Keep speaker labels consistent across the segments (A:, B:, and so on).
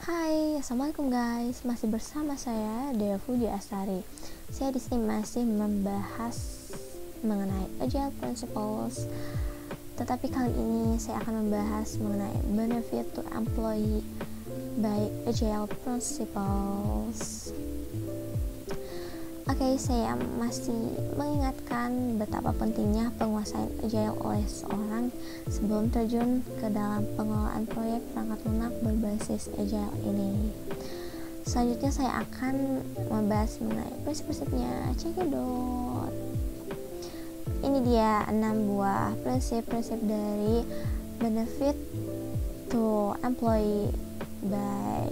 A: Hai, assalamualaikum guys. Masih bersama saya Dea Fuji Astari. Saya di sini masih membahas mengenai Agile Principles. Tetapi kali ini saya akan membahas mengenai benefit to employee by Agile Principles. Oke, saya masih mengingatkan betapa pentingnya penguasaan Agile oleh seorang sebelum terjun ke dalam pengelolaan proyek perangkat lunak berbasis Agile ini. Selanjutnya saya akan membahas mengenai prinsip-prinsipnya. Cekidot. Ini dia 6 buah prinsip-prinsip dari benefit to employee by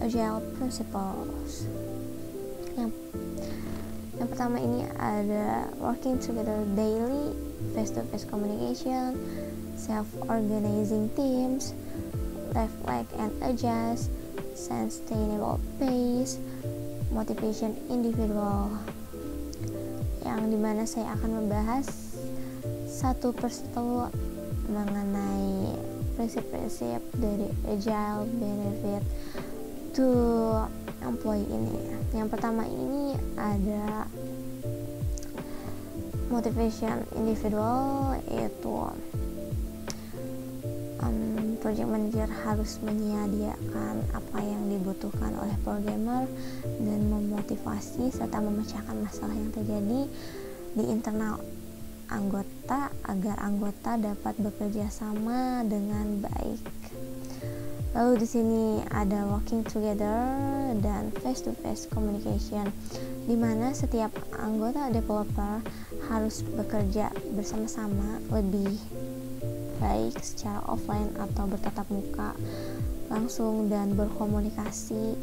A: Agile Principles. Yang pertama ini ada working together daily, face-to-face communication, self-organizing teams, reflect and adjust, sustainable pace, motivation individual. Yang dimana saya akan membahas satu persatu mengenai prinsip-prinsip dari Agile benefit to employee ini. Yang pertama ini ada motivation individual, yaitu project manager harus menyediakan apa yang dibutuhkan oleh programmer dan memotivasi serta memecahkan masalah yang terjadi di internal anggota agar anggota dapat bekerja sama dengan baik. Lalu di sini ada working together dan face-to-face communication, di mana setiap anggota developer harus bekerja bersama-sama lebih baik secara offline atau bertatap muka langsung dan berkomunikasi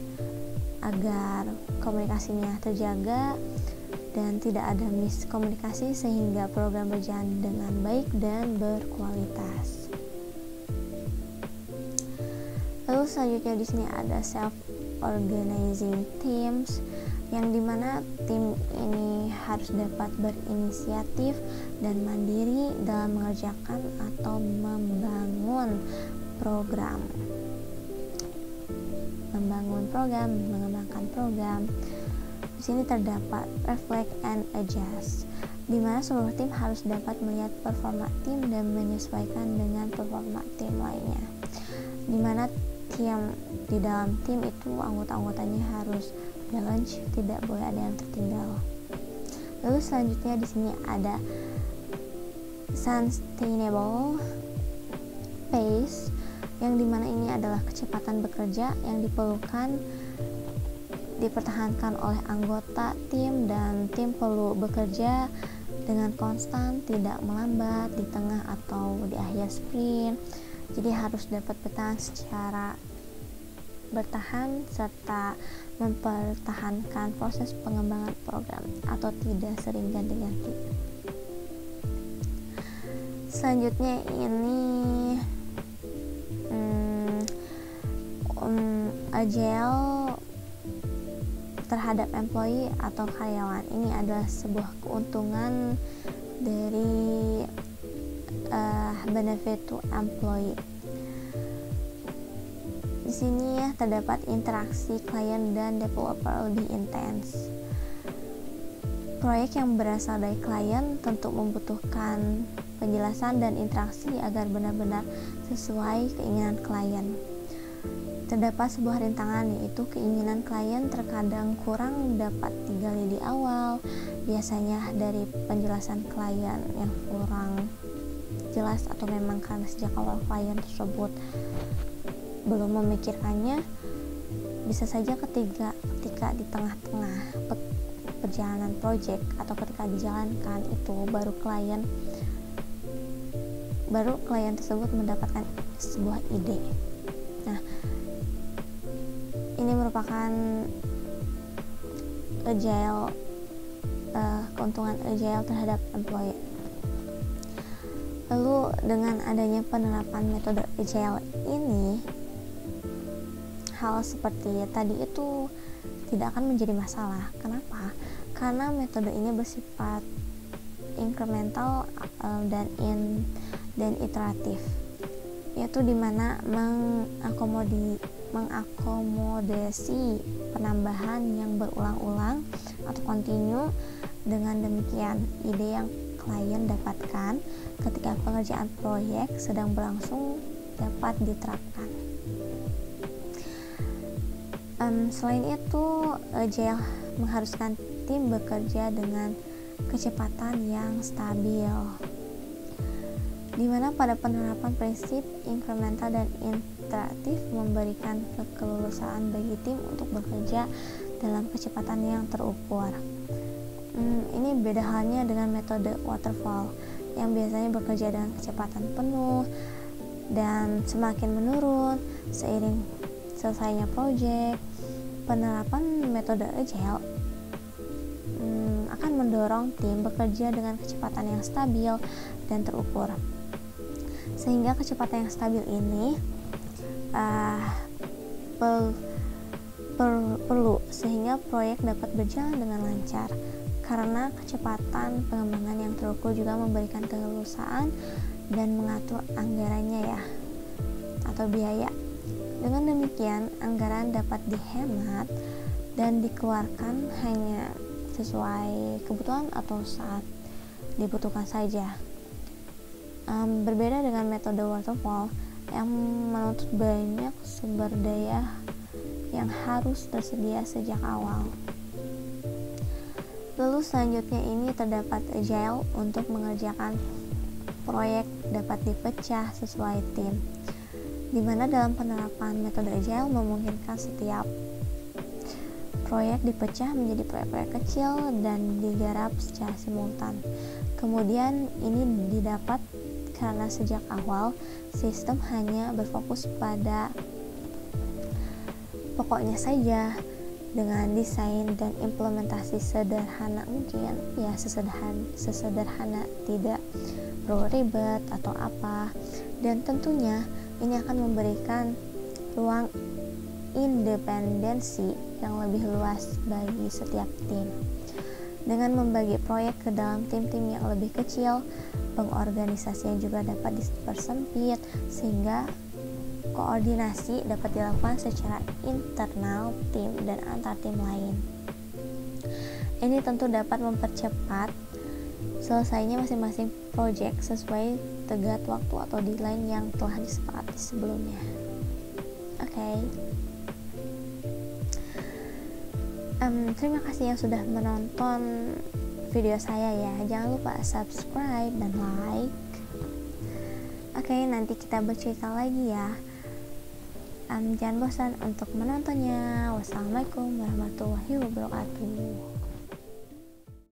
A: agar komunikasinya terjaga dan tidak ada miskomunikasi sehingga program berjalan dengan baik dan berkualitas. Lalu selanjutnya di sini ada self-organizing teams, yang dimana tim ini harus dapat berinisiatif dan mandiri dalam mengerjakan atau membangun program, mengembangkan program. Di sini terdapat reflect and adjust, di mana seluruh tim harus dapat melihat performa tim dan menyesuaikan dengan performa tim lainnya, di mana di dalam tim itu anggota-anggotanya harus balance, tidak boleh ada yang tertinggal. Lalu selanjutnya di sini ada sustainable pace, yang dimana ini adalah kecepatan bekerja yang dipertahankan oleh anggota tim, dan tim perlu bekerja dengan konstan, tidak melambat di tengah atau di akhir sprint. Jadi harus dapat bertahan serta mempertahankan proses pengembangan program atau tidak sering ganti-ganti. Selanjutnya ini Agile terhadap employee atau karyawan. Ini adalah sebuah keuntungan dari benefit to employee. Di sini terdapat interaksi klien dan developer lebih intens. Proyek yang berasal dari klien tentu membutuhkan penjelasan dan interaksi agar benar-benar sesuai keinginan klien. Terdapat sebuah rintangan, yaitu keinginan klien terkadang kurang dapat digali di awal, biasanya dari penjelasan klien yang kurang jelas atau memang karena sejak awal klien tersebut belum memikirkannya. Bisa saja ketika di tengah-tengah perjalanan project atau ketika dijalankan itu baru klien tersebut mendapatkan sebuah ide. Nah, ini merupakan Agile, keuntungan Agile terhadap employee. Lalu dengan adanya penerapan metode Agile ini, hal seperti tadi itu tidak akan menjadi masalah. Kenapa? Karena metode ini bersifat incremental dan iteratif. yaitu dimana mengakomodasi penambahan yang berulang-ulang atau kontinu. Dengan demikian, ide yang klien dapatkan ketika pengerjaan proyek sedang berlangsung dapat diterapkan. Selain itu, Agile mengharuskan tim bekerja dengan kecepatan yang stabil, di mana pada penerapan prinsip inkremental dan iteratif memberikan kelulusan bagi tim untuk bekerja dalam kecepatan yang terukur. Ini beda halnya dengan metode waterfall yang biasanya bekerja dengan kecepatan penuh dan semakin menurun seiring selesainya proyek. Penerapan metode Agile akan mendorong tim bekerja dengan kecepatan yang stabil dan terukur, sehingga kecepatan yang stabil ini perlu sehingga proyek dapat berjalan dengan lancar. Karena kecepatan pengembangan yang terukur juga memberikan kelulusan dan mengatur anggarannya atau biaya. Dengan demikian, anggaran dapat dihemat dan dikeluarkan hanya sesuai kebutuhan atau saat dibutuhkan saja. Berbeda dengan metode waterfall yang menuntut banyak sumber daya yang harus tersedia sejak awal. Lalu selanjutnya ini terdapat Agile untuk mengerjakan proyek dapat dipecah sesuai tim, di mana dalam penerapan metode Agile memungkinkan setiap proyek dipecah menjadi proyek-proyek kecil dan digarap secara simultan. Kemudian ini didapat karena sejak awal sistem hanya berfokus pada pokoknya saja, dengan desain dan implementasi sederhana mungkin, sesederhana tidak perlu ribet atau apa, dan tentunya ini akan memberikan ruang independensi yang lebih luas bagi setiap tim. Dengan membagi proyek ke dalam tim-tim yang lebih kecil, pengorganisasian juga dapat dipersempit sehingga koordinasi dapat dilakukan secara internal tim dan antar tim lain. Ini tentu dapat mempercepat selesainya masing-masing proyek sesuai tenggat waktu atau deadline yang telah disepakati sebelumnya. Oke. Terima kasih yang sudah menonton video saya ya. Jangan lupa subscribe dan like. Oke, nanti kita bercerita lagi ya. Jangan bosan untuk menontonnya. Wassalamualaikum warahmatullahi wabarakatuh.